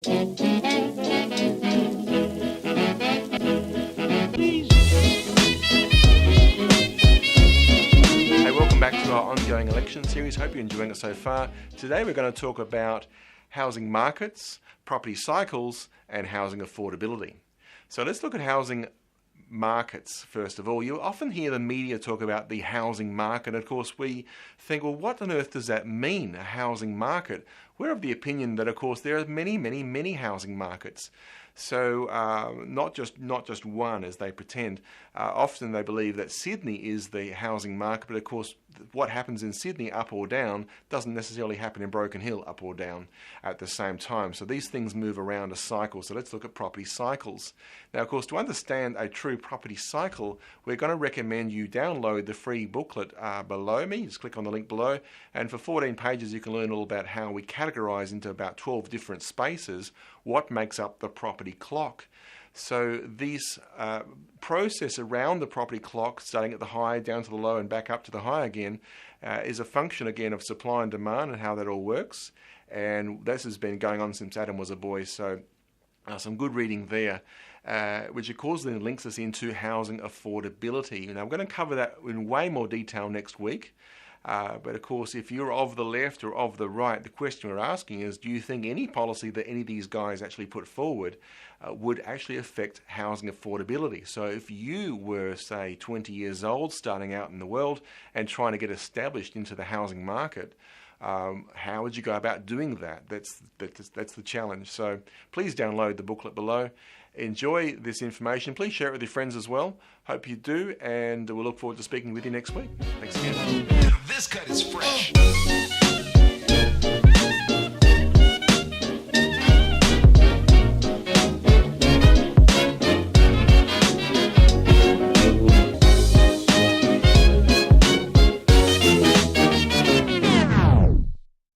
Hey, welcome back to our ongoing election series. Hope you're enjoying it so far. Today we're going to talk about housing markets, property cycles, and housing affordability. So let's look at housing markets first of all. You often hear the media talk about the housing market. Of course, we think, well, what on earth does that mean, a housing market? We're of the opinion that, of course, there are many housing markets. So not just one, as they pretend. Often they believe that Sydney is the housing market, but of course what happens in Sydney, up or down, doesn't necessarily happen in Broken Hill, up or down, at the same time. So these things move around a cycle. So let's look at property cycles. Now, of course, to understand a true property cycle, we're going to recommend you download the free booklet below me. Just click on the link below, and for 14 pages you can learn all about how we categorize into about 12 different spaces what makes up the property clock. So this process around the property clock, starting at the high, down to the low, and back up to the high again, is a function again of supply and demand and how that all works. And this has been going on since Adam was a boy. So some good reading there, which of course then links us into housing affordability. And I'm going to cover that in way more detail next week. But of course, if you're of the left or of the right, the question we're asking is, do you think any policy that any of these guys actually put forward would actually affect housing affordability? So if you were, say, 20 years old, starting out in the world and trying to get established into the housing market, how would you go about doing that? That's the challenge. So please download the booklet below. Enjoy this information. Please share it with your friends as well. Hope you do, and we'll look forward to speaking with you next week. Thanks again. This cut is fresh.